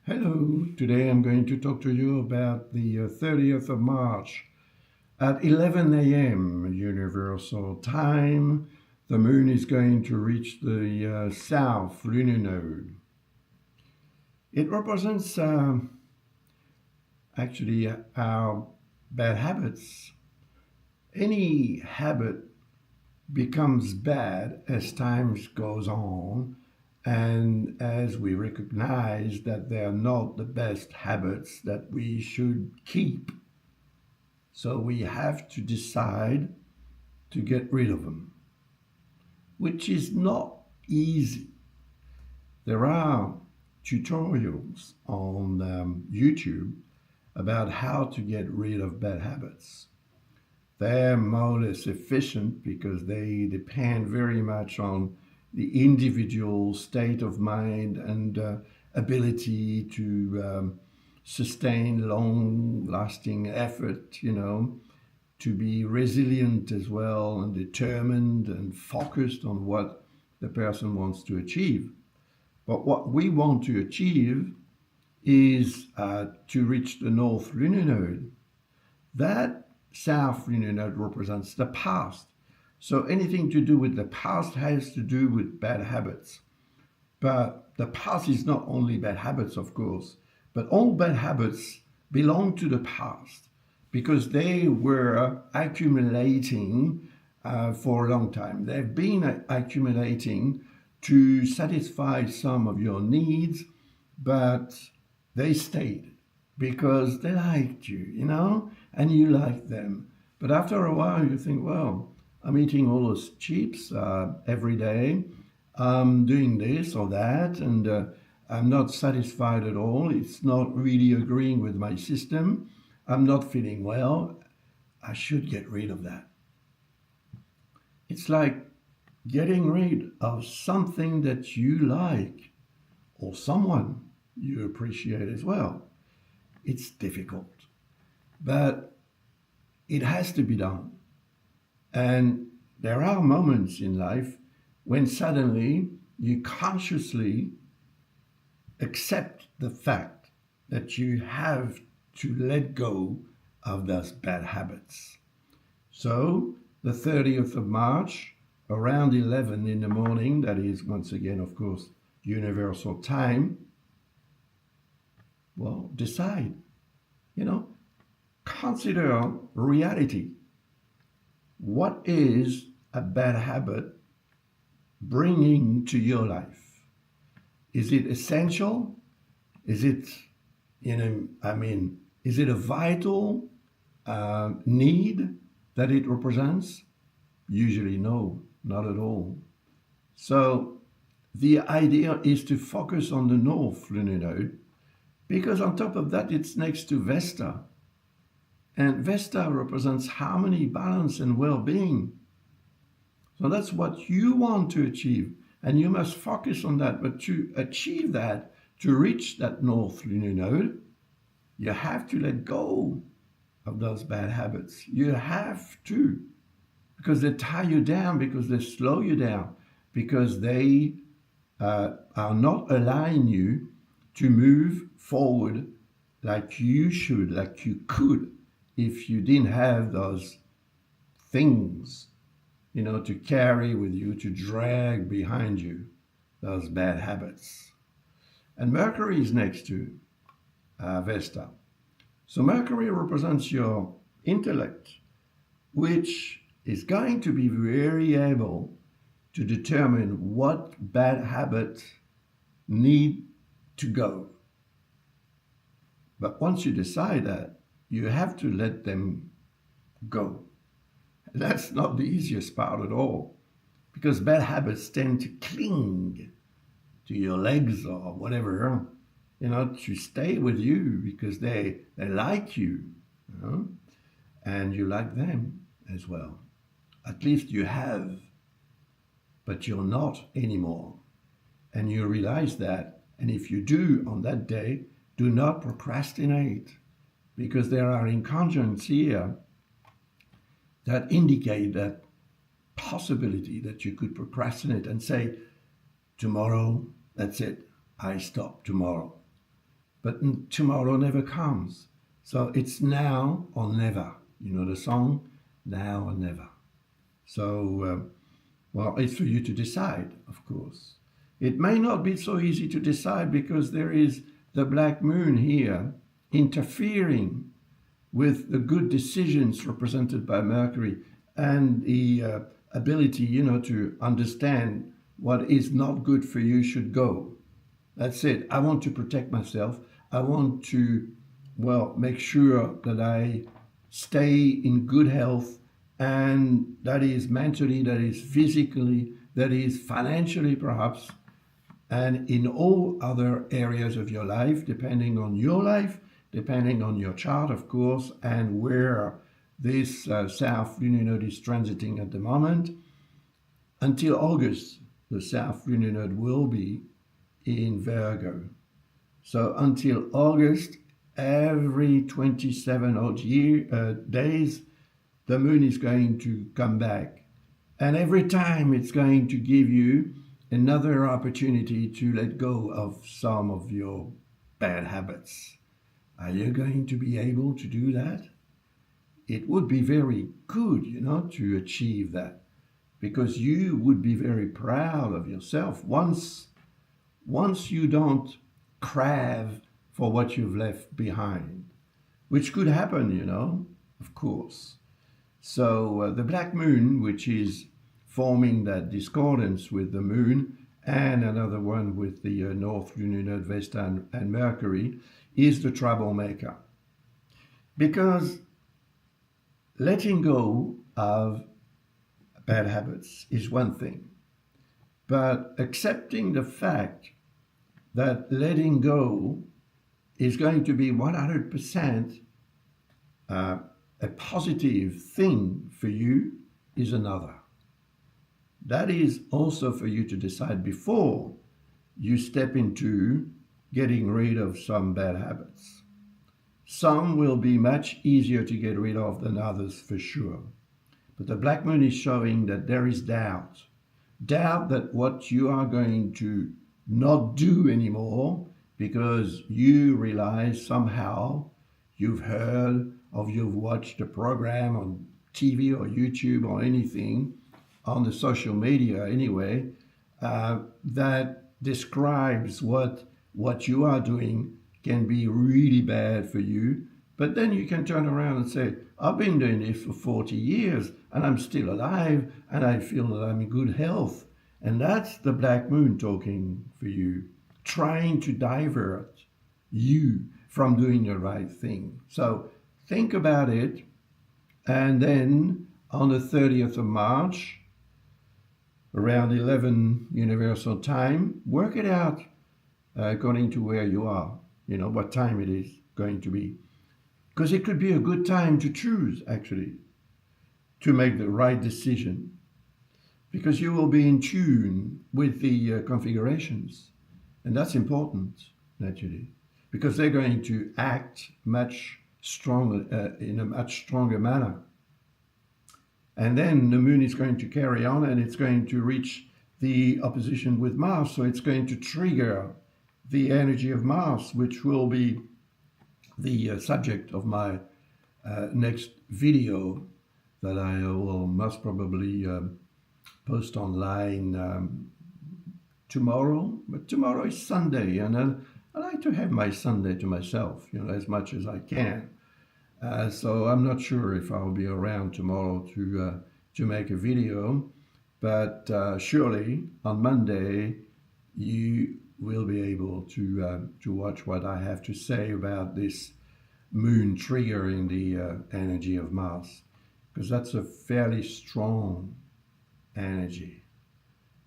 Hello, today I'm going to talk to you about the 30th of March at 11 a.m. Universal Time. The moon is going to reach the south lunar node. It represents actually our bad habits. Any habit becomes bad as time goes on and as we recognize that they are not the best habits that we should keep. So we have to decide to get rid of them, which is not easy. There are tutorials on YouTube about how to get rid of bad habits. They're more or less efficient because they depend very much on the individual state of mind and ability to sustain long lasting effort, to be resilient as well and determined and focused on what the person wants to achieve. But what we want to achieve is to reach the North Lunar Node. That South Lunar Node represents the past. So anything to do with the past has to do with bad habits. But the past is not only bad habits, of course, but all bad habits belong to the past because they were accumulating for a long time. They've been accumulating to satisfy some of your needs, but they stayed because they liked you, and you liked them. But after a while, you think, well, I'm eating all those chips every day. I'm doing this or that, and I'm not satisfied at all. It's not really agreeing with my system. I'm not feeling well. I should get rid of that. It's like getting rid of something that you like or someone you appreciate as well. It's difficult, but it has to be done. And there are moments in life when suddenly you consciously accept the fact that you have to let go of those bad habits. So, the 30th of March, around 11 in the morning, that is, once again, of course, universal time, well, decide, consider reality. What is a bad habit bringing to your life? Is it essential? Is it, is it a vital need that it represents? Usually, no, not at all. So, the idea is to focus on the North Lunar Node because, on top of that, it's next to Vesta. And Vesta represents harmony, balance, and well being. So that's what you want to achieve. And you must focus on that. But to achieve that, to reach that North Lunar Node, you have to let go of those bad habits. You have to. Because they tie you down, because they slow you down, because they are not allowing you to move forward like you should, like you could, if you didn't have those things, to carry with you, to drag behind you, those bad habits. And Mercury is next to Vesta. So Mercury represents your intellect, which is going to be very able to determine what bad habits need to go. But once you decide that, you have to let them go. That's not the easiest part at all, because bad habits tend to cling to your legs or whatever, to stay with you because they like you, and you like them as well. At least you have, but you're not anymore. And you realize that. And if you do on that day, do not procrastinate, because there are inconjuncts here that indicate that possibility that you could procrastinate and say, tomorrow, that's it, I stop tomorrow. but tomorrow never comes. So it's now or never. You know the song, now or never. So, well, it's for you to decide, of course. It may not be so easy to decide because there is the black moon here interfering with the good decisions represented by Mercury and the ability, to understand what is not good for you should go. That's it. I want to protect myself. I want to, well, make sure that I stay in good health, and that is mentally, that is physically, that is financially, perhaps, and in all other areas of your life, depending on your life, depending on your chart, of course, and where this South lunar node is transiting at the moment. Until August, the South lunar node will be in Virgo. So until August, every 27 odd days, the moon is going to come back. And every time it's going to give you another opportunity to let go of some of your bad habits. Are you going to be able to do that? It would be very good, to achieve that, because you would be very proud of yourself once you don't crave for what you've left behind, which could happen, of course. So the black moon, which is forming that discordance with the moon and another one with the North lunar node Vesta and Mercury, is the troublemaker. Because letting go of bad habits is one thing, but accepting the fact that letting go is going to be 100% a positive thing for you is another. That is also for you to decide before you step into getting rid of some bad habits. Some will be much easier to get rid of than others, for sure. But the black moon is showing that there is doubt. Doubt that what you are going to not do anymore because you realize somehow you've heard or you've watched a program on TV or YouTube or anything on the social media anyway, that describes what you are doing can be really bad for you. But then you can turn around and say, I've been doing this for 40 years and I'm still alive and I feel that I'm in good health. And that's the black moon talking for you, trying to divert you from doing the right thing. So think about it. And then on the 30th of March, around 11 Universal Time, work it out according to where you are, what time it is going to be. Because it could be a good time to choose, actually, to make the right decision. Because you will be in tune with the configurations. And that's important, naturally, because they're going to act much stronger, in a much stronger manner. And then the moon is going to carry on and it's going to reach the opposition with Mars. So it's going to trigger the energy of Mars, which will be the subject of my next video that I will most probably post online tomorrow. But tomorrow is Sunday, and I like to have my Sunday to myself, as much as I can. So I'm not sure if I'll be around tomorrow to make a video, but surely on Monday you will be able to watch what I have to say about this moon triggering the energy of Mars, because that's a fairly strong energy.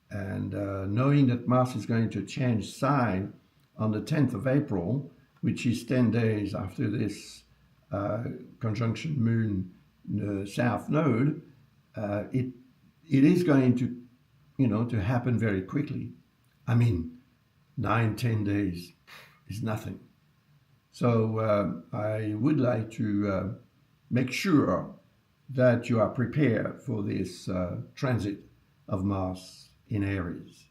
And knowing that Mars is going to change sign on the 10th of April, which is 10 days after this conjunction moon south node, it is going to happen very quickly. I mean, 9-10 days is nothing. So I would like to make sure that you are prepared for this transit of Mars in Aries,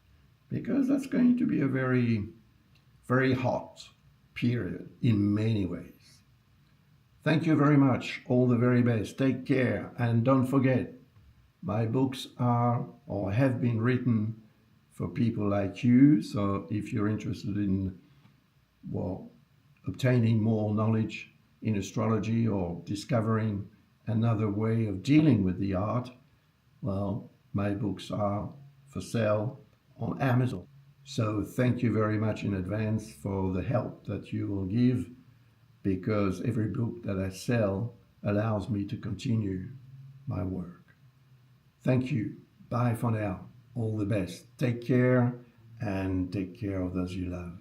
because that's going to be a very, very hot period, in many ways. Thank you very much. All the very best. Take care. And don't forget, my books are or have been written for people like you. So if you're interested in, well, obtaining more knowledge in astrology or discovering another way of dealing with the art, well, my books are for sale on Amazon. So thank you very much in advance for the help that you will give, because every book that I sell allows me to continue my work. Thank you. Bye for now. All the best. Take care and take care of those you love.